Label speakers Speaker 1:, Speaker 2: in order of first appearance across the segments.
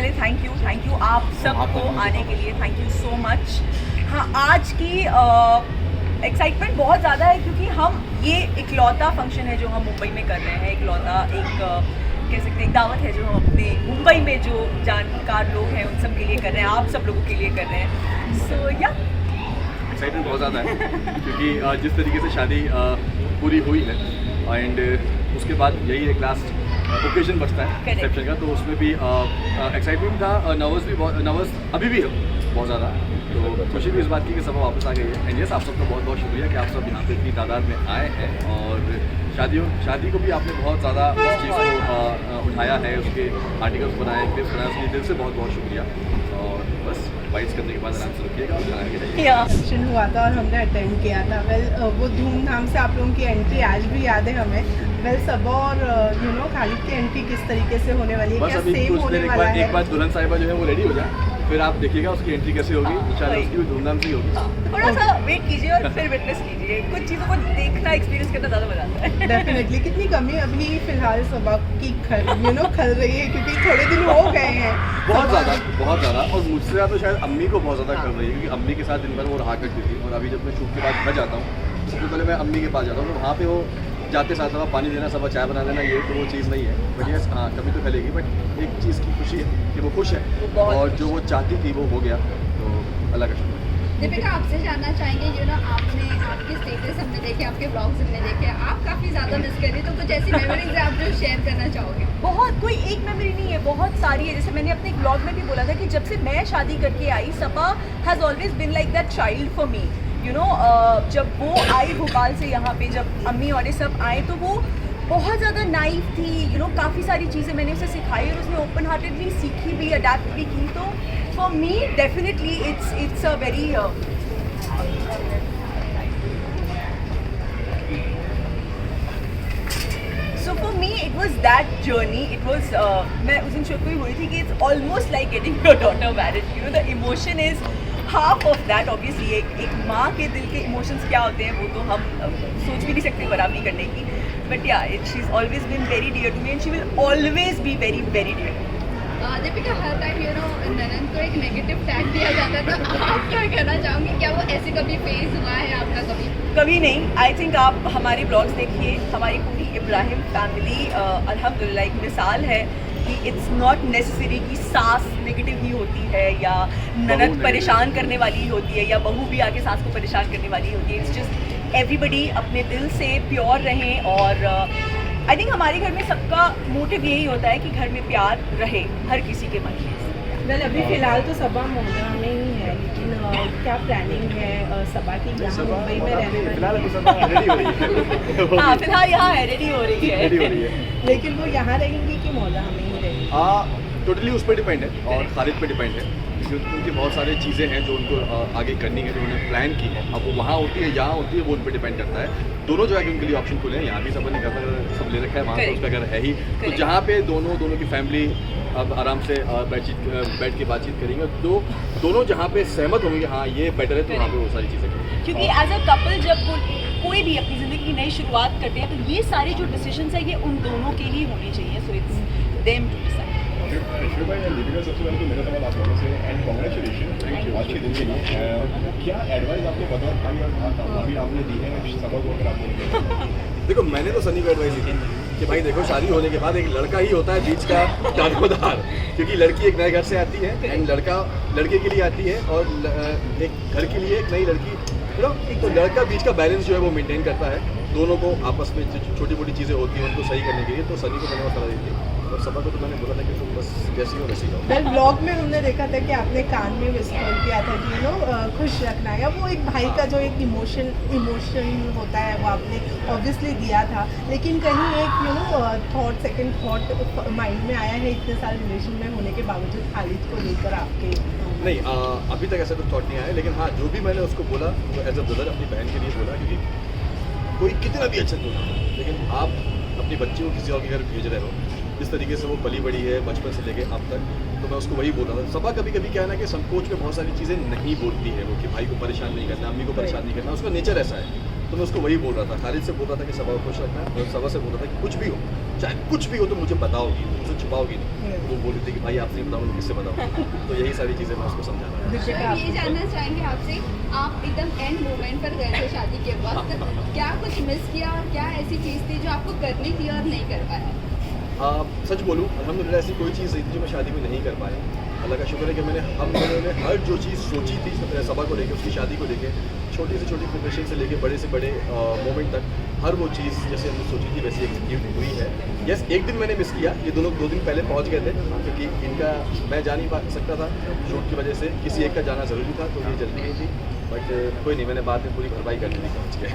Speaker 1: पहले thank you आप सबको आने के लिए, थैंक यू सो मच। हाँ, आज की एक्साइटमेंट बहुत ज़्यादा है क्योंकि हम ये इकलौता फंक्शन है जो हम मुंबई में कर रहे हैं, इकलौता एक कह सकते हैं एक दावत है जो हम अपने मुंबई में जो जानकार लोग हैं उन सब के लिए कर रहे हैं, आप सब लोगों के लिए कर रहे हैं। सो या
Speaker 2: एक्साइटमेंट बहुत ज़्यादा है क्योंकि जिस तरीके से शादी पूरी हुई है एंड उसके बाद यही एक लास्ट ओकेजन बचता है रिसेप्शन का, तो उसमें भी एक्साइटमेंट था, नर्वस अभी भी है बहुत ज़्यादा। तो खुशी भी इस बात की कि सब वापस आ गई है एंड यस आप सबका बहुत बहुत शुक्रिया कि आप सब यहाँ पे इतनी तादाद में आए हैं और शादी को भी आपने बहुत ज़्यादा उस चीज़ को उठाया है, उसके आर्टिकल्स बनाए, क्लिप्स बनाए, उसके दिल से बहुत बहुत शुक्रिया। और बस बाइट्स करने के बाद आराम से रुकिएगा और आगे जाइए।
Speaker 3: फंक्शन हुआ था और हमने अटेंड किया था। वो धूमधाम से आप लोगों की एंट्री आज भी याद है हमें। सबा और खालिद की एंट्री किस तरीके से होने वाली है, क्या सेम होने वाला है?
Speaker 2: एक बार दुल्हन साहिबा जो है वो रेडी हो जाए, फिर आप देखिएगा उसकी एंट्री कैसे होगी, इंशाल्लाह उसकी भी धूमधाम से ही होगी।
Speaker 1: थोड़ा सा वेट कीजिए और फिर विटनेस कीजिए, कुछ चीज़ों को देखना, एक्सपीरियंस करना ज़्यादा मजा आता है।
Speaker 3: डेफिनेटली। कितनी कमी अभी फिलहाल सबा की खल रही है क्योंकि थोड़े दिन हो गए हैं
Speaker 2: बहुत ज़्यादा और मुझसे ज़्यादा तो शायद अम्मी को बहुत ज़्यादा कर रही है क्योंकि अम्मी के साथ दिन भर वो रहा करती थी और अभी जब मैं शूट के बाद घर जाता हूँ सबसे पहले मैं अम्मी के पास जाता हूँ, तो वहाँ पे वो जाते साथ सब पानी देना, सब चाय बना देना, ये तो वो चीज़ नहीं है। बट यस हाँ कभी तो फैलेगी, बट एक चीज़ की खुशी है कि वो खुश है और जो वो चाहती थी वो हो गया, तो अल्लाह का शुक्र।
Speaker 4: दीपिका आपसे जानना चाहेंगे आपके स्टेटस हमने देखे, आपके ब्लॉग्स हमने देखे, आप काफ़ी ज़्यादा मिस कर रही, तो कुछ ऐसी मेमोरीज आप जो शेयर करना चाहोगे?
Speaker 1: बहुत, कोई एक मेमोरी नहीं है, बहुत सारी है। जैसे मैंने अपने ब्लॉग में भी बोला था कि जब से मैं शादी करके आई, Saba has always been like that child for me. जब वो आई भोपाल से यहाँ पे, जब अम्मी और ये सब आए तो वो बहुत ज़्यादा नाइव थी। काफ़ी सारी चीज़ें मैंने उसे सिखाई और उसने ओपन हार्टेडली सीखी भी, अडेप्ट भी की। तो for me definitely it's a very So for me it was that journey. It was मैं उस दिन शो पे हुई थी कि it's almost like getting your daughter married. The emotion is half of that. Obviously एक माँ के दिल के emotions क्या होते हैं वो तो हम सोच भी नहीं सकते बराबरी करने की. But yeah, she's always been very dear to me and she will always be very very dear to me.
Speaker 4: Deepika हर टाइम ननन को एक नेगेटिव टैग दिया जाता है, तो आप क्या कहना चाहोगे? क्या वो ऐसे कभी फेस हुआ है आपका कभी?
Speaker 1: कभी नहीं। आई थिंक आप हमारे ब्लॉग्स देखिए, हमारी पूरी इब्राहिम फैमिली अल्हम्दुलिल्लाह एक मिसाल है कि इट्स नॉट नेसेसरी कि सास नेगेटिव ही होती है या ननद परेशान करने वाली होती है या बहू भी आके सास को परेशान करने वाली होती है। इट्स जस्ट एवरीबडी अपने दिल से प्योर रहें और आई थिंक हमारे घर में सबका मोटिव यही होता है कि घर में प्यार रहे हर किसी के मन में।
Speaker 3: वेल अभी फिलहाल तो सबा मोहल्ला में ही है, लेकिन क्या प्लानिंग है सबा की यहाँ मुंबई में रहने की?
Speaker 1: हाँ फिलहाल यहाँ रेडी हो रही है।
Speaker 3: लेकिन वो यहाँ रहेंगी कि मोहल्ला में ही रहेंगी?
Speaker 2: टोटली उस पर डिपेंड है और खालिद पे डिपेंड है क्योंकि उनकी बहुत सारी चीज़ें हैं जो उनको आगे करनी है, जो उन्होंने प्लान की है। अब वो वहाँ होती है यहाँ होती है वो उन पर डिपेंड करता है। दोनों जो है कि उनके लिए ऑप्शन खुले हैं, यहाँ भी सबने घर सब ले रखा है, वहाँ पर उसका घर है ही, तो जहाँ पे दोनों की फैमिली अब आराम से बैठ के बातचीत करेंगे, तो दोनों जहाँ पे सहमत होंगे हाँ ये बेटर है, तो वहाँ पे वो सारी चीज़ें करेंगे।
Speaker 1: क्योंकि एज अ कपल जब कोई भी अपनी ज़िंदगी की नई शुरुआत करते हैं तो ये सारे जो डिसीजंस है ये उन दोनों के ही होने चाहिए। So it's them to decide.
Speaker 5: Deepika सबसे पहले तो मेरा सवाल आप लोगों से एंड कांग्रेचुलेशन आज के दिन के लिए। क्या एडवाइस आपको बता अभी आपने दी है सबक वगैरह आपने?
Speaker 2: देखो मैंने तो सनी को एडवाइस दी थी कि भाई देखो शादी होने के बाद एक लड़का ही होता है बीच का दारोमदार, क्योंकि लड़की एक नए घर से आती है एंड लड़का लड़के के लिए आती है और एक घर के लिए एक नई लड़की, तो लड़का बीच का बैलेंस जो है वो मेंटेन करता है। दोनों को आपस में छोटी मोटी चीज़ें होती हैं उनको सही करने के लिए, तो सनी को मैंने सलाह दी थी और सबा को तो मैंने बोला था कि तुम बस जैसी हो वैसी हो।
Speaker 3: वेल ब्लॉग में हमने देखा था कि आपने कान में विस्पर किया था कि खुश रखना, या वो एक भाई का जो एक इमोशन होता है वो आपने ऑब्वियसली दिया था, लेकिन कहीं एक सेकंड थॉट माइंड में आया है इतने साल रिलेशन में होने के बावजूद खालिद को लेकर आपके?
Speaker 2: नहीं अभी तक ऐसा कुछ थॉट नहीं आया, लेकिन हाँ जो भी मैंने उसको बोला तो एज अ ब्रदर अपनी बहन के लिए बोला, क्योंकि कोई कितना भी अच्छा बोला लेकिन आप अपनी बच्ची को किसी और के घर भेज रहे हो, जिस तरीके से वो पली बड़ी है बचपन से लेके अब तक, तो मैं उसको वही बोलता था। सबा कभी कभी क्या है ना कि संकोच में बहुत सारी चीज़ें नहीं बोलती है वो, कि भाई को परेशान नहीं करना, अम्मी को परेशान नहीं करना, उसका नेचर ऐसा है। तो मैं उसको वही बोल रहा था, खालिद से बोल रहा था कि सबा को खुश रखना, और सबा से बोल रहा था कि कुछ भी हो, चाहे कुछ भी हो तो मुझे बताओगी, मुझे छुपाओगी नहीं। वो बोल रही थी कि भाई आपसे नहीं बताऊँ किससे बताऊँ। तो यही सारी चीज़ें मैं उसको समझा रहा
Speaker 3: दीपिका
Speaker 4: हम ये जानना चाहेंगे आपसे, आप एकदम एंड मोमेंट पर गए थे शादी के वक्त, क्या कुछ मिस किया और क्या ऐसी चीज़ थी जो आपको करनी थी और नहीं कर पाया?
Speaker 2: सच बोलूँ अल्हम्दुलिल्लाह ऐसी कोई चीज़ नहीं थी जो मैं शादी में नहीं कर पाया। अल्लाह का शुक्र है कि हम लोगों ने हर जो चीज़ सोची थी सबा को लेके, उसकी शादी को लेके, छोटी से छोटी प्रिपरेशन से लेके बड़े से बड़े मोमेंट तक, हर वो चीज़ जैसे हमने सोची थी वैसे एग्जीक्यूट हुई है। यस, एक दिन मैंने मिस किया, ये दोनों 2 दिन पहले पहुंच गए थे क्योंकि इनका मैं जा नहीं सकता था शूट की वजह से, किसी एक का जाना ज़रूरी था तो ये जल्दी नहीं थी, बट कोई नहीं, मैंने बाद में पूरी भरपाई कर ली, पहुँच गए।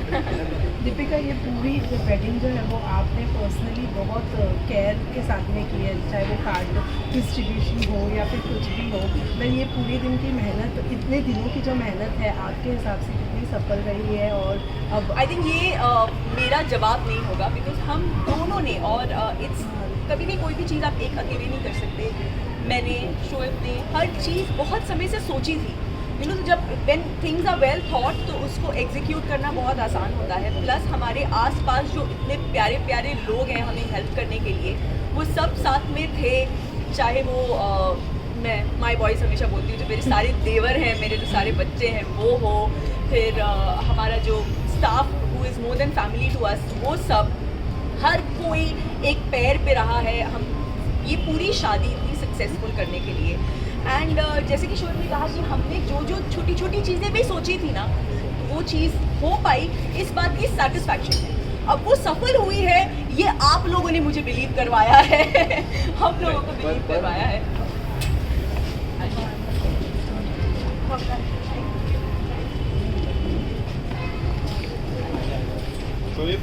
Speaker 3: दीपिका ये पूरी वेडिंग जो है वो आपने पर्सनली बहुत केयर के साथ में की है, चाहे वो कार्ड डिस्ट्रीब्यूशन हो या फिर कुछ भी हो, मैं ये पूरे दिन की मेहनत, इतने दिनों की जो मेहनत है आपके हिसाब से कितनी सफल रही है? और अब
Speaker 1: आई थिंक ये मेरा जवाब नहीं होगा, बिकॉज हम दोनों ने, और इट्स कभी भी कोई भी चीज़ आप एक अकेले नहीं कर सकते। मैंने, शोएब ने हर चीज़ बहुत समय से सोची थी, यू नो, तो जब when things are well thought तो उसको एग्जीक्यूट करना बहुत आसान होता है। प्लस हमारे आसपास जो इतने प्यारे प्यारे लोग हैं हमें हेल्प करने के लिए, वो सब साथ में थे, चाहे वो मैं माई बॉयज़ हमेशा बोलती हूँ, जो मेरे सारे देवर हैं, मेरे जो सारे बच्चे हैं वो हो, फिर हमारा जो staff who is more than family to us, वो सब, हर कोई एक पैर पे रहा है हम ये पूरी शादी इतनी सक्सेसफुल करने के लिए। एंड जैसे कि शोएब ने कहा कि हमने जो जो छोटी छोटी चीज़ें भी सोची थी ना, वो चीज़ हो पाई, इस बात की सेटिस्फैक्शन है। अब वो सफल हुई है, ये आप लोगों ने मुझे बिलीव करवाया है हम लोगों को बिलीव करवाया है।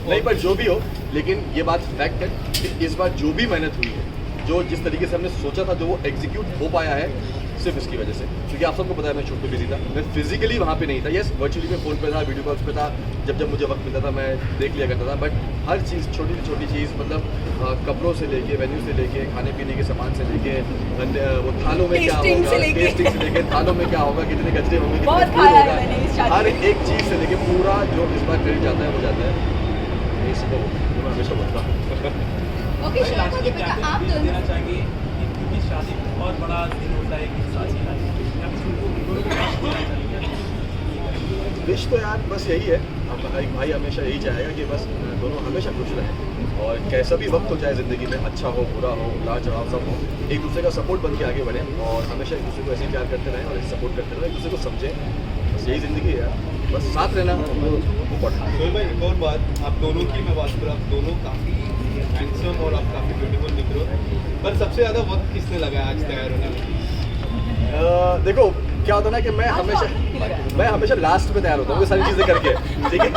Speaker 2: नहीं, पर जो भी हो, लेकिन ये बात फैक्ट है कि इस बार जो भी मेहनत हुई है, जो जिस तरीके से हमने सोचा था, जो वो एग्जीक्यूट हो पाया है, सिर्फ इसकी वजह से। क्योंकि आप सबको पता है मैं शूट पे बिजी था, मैं फिजिकली वहाँ पे नहीं था। यस, वर्चुअली मैं फ़ोन पे था, वीडियो कॉल्स पे था, जब मुझे वक्त मिलता था मैं देख लिया करता था, बट हर चीज़, छोटी से छोटी चीज़, मतलब कपड़ों से लेके, वेन्यू से लेके, खाने पीने के सामान से लेके, वो थालों में क्या
Speaker 1: टेस्टिंग
Speaker 2: होगा,
Speaker 1: से लेके।
Speaker 2: टेस्टिंग से लेके, थालों में क्या होगा, कितने गजरे होंगे,
Speaker 1: बहुत
Speaker 2: कितने
Speaker 1: खाया
Speaker 2: फूड
Speaker 1: है मैंने इस शादी
Speaker 2: होगा, हर
Speaker 1: में।
Speaker 2: एक चीज़ से लेके पूरा जो इस बार क्रेडिट जाता है वो जाता है इसको, मैं हमेशा बोलता हूँ।
Speaker 4: ओके, शोएब और दीपिका, आप दोनों
Speaker 6: देना चाहेंगे कि क्योंकि शादी बहुत बड़ा दिन होता है कि शादी का, या किसी को दोनों को विश देना चाहेंगे?
Speaker 2: विश तो यार बस यही है, अब एक भाई हमेशा यही चाहेगा कि बस दोनों हमेशा खुश रहें, और कैसा भी वक्त हो चाहे ज़िंदगी में, अच्छा हो बुरा हो, उतार चढ़ाव सब हो, एक दूसरे का सपोर्ट बन के आगे बढ़ें, और हमेशा एक दूसरे को ऐसे ही प्यार करते रहें और ऐसे सपोर्ट करते रहें, एक दूसरे को समझें, बस यही ज़िंदगी है यार, बस साथ रहना इम्पोर्टेंट है।
Speaker 5: सोहेल भाई, एक और बात, आप दोनों की मैं बात करूँ, आप दोनों काफ़ी हैंडसम और आप काफ़ी ब्यूटीफुल दिख रहे हो, पर सबसे ज़्यादा वक्त किसने लगाया आज तैयार होने में?
Speaker 2: देखो क्या होता है ना कि मैं हमेशा लास्ट में तैयार होता हूँ ये सारी चीज़ें करके, ठीक है,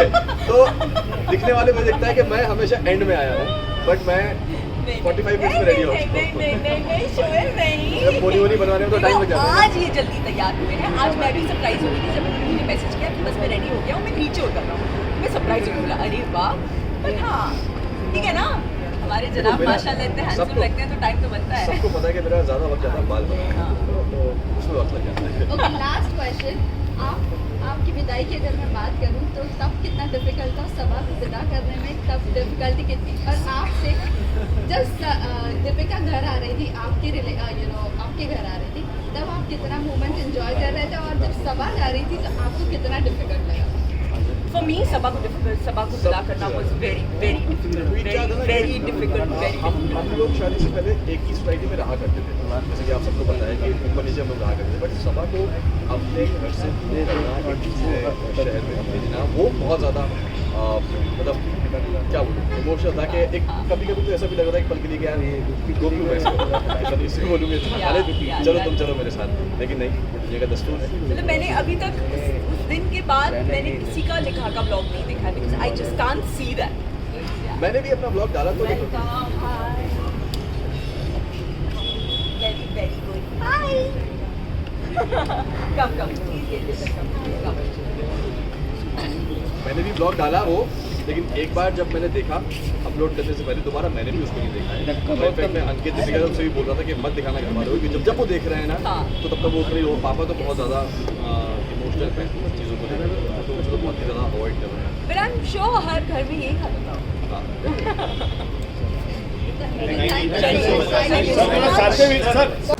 Speaker 2: तो दिखने वाले मुझे दिखता है कि मैं हमेशा एंड में आया हूँ, बट मैं 45 मिनट में रेडी हो चुका हूँ।
Speaker 1: नहीं शोएब नहीं,
Speaker 2: पोनी वोनी बनवाने में तो टाइम लग जाता है।
Speaker 1: आज ये जल्दी तैयार हुए हैं। आज मैं भी सरप्राइज हुई थी जब उन्होंने मुझे मैसेज किया कि बस मैं रेडी हो गया हूँ, मैं नीचे उतर रहा हूँ, मैं सरप्राइज हुई, बोला अरे वाह, बट हाँ ठीक है ना, हमारे जनाब
Speaker 2: मेरा-
Speaker 1: माशाल्लाह इतने हैंडसम
Speaker 2: सबको-
Speaker 1: लगते हैं तो टाइम तो बनता है।
Speaker 2: सबको पता है कि मेरा ज़्यादा वक्त जाता है बाल बनाने
Speaker 1: हाँ।
Speaker 2: में, तो उसमें वक्त लग जाता है।
Speaker 4: ओके, लास्ट क्वेश्चन, आपकी विदाई की अगर मैं बात करूं तो तब कितना डिफिकल्ट था, सबा को विदा करने में तब डिफिकल्टी कितनी, और आपसे जब दीपिका घर आ रही थी, आपके घर आ रही थी, तब आप कितना मोमेंट एंजॉय कर रहे थे, और जब सबा जा रही थी तो आपको कितना डिफिकल्ट लगा?
Speaker 1: फॉर मी सबा को विदा करना was very very very difficult, very
Speaker 2: हम लोग शादी से पहले एक ही सोसाइटी में रहा करते थे, जैसे कि आप सबको पता है कि ऊपर नीचे हम लोग रहा करते थे, बट सबा को अपने घर से रहना, एक दूसरे शहर में भेजना, वो बहुत ज़्यादा मतलब क्या बोलूँ इमोशनल था कि एक कभी कभी तो ऐसा भी लग रहा है कि पल के लिए कि यार ये दो क्यों ऐसे इसको बोलूँगे चलो तुम चलो मेरे साथ, लेकिन नहीं, ये दुनिया का दस्तूर है।
Speaker 1: मतलब मैंने अभी तक उस दिन के बाद मैंने किसी का निकाह का ब्लॉग नहीं देखा, because I just can't see that.
Speaker 2: मैंने भी अपना ब्लॉग डाला तो देखो,
Speaker 1: very very good, hi come please get this come.
Speaker 2: मैंने भी ब्लॉग डाला वो, लेकिन एक बार जब मैंने देखा अपलोड करने से पहले दोबारा मैंने भी उसको नहीं देखा है। इनफैक्ट मैं अंकित दीपिका से भी बोल रहा था कि मत दिखाना घर वालों को, क्योंकि जब वो देख रहे हैं ना
Speaker 1: हाँ।
Speaker 2: तो तब तक वो नहीं, वो पापा तो बहुत ज़्यादा इमोशनल है चीज़ों को लेकर, तो उसको बहुत ही ज़्यादा अवॉइड कर रहे हैं।
Speaker 1: बट आई एम श्योर हर घर में यही हालत है।
Speaker 2: हाँ।
Speaker 5: साथ में भी सर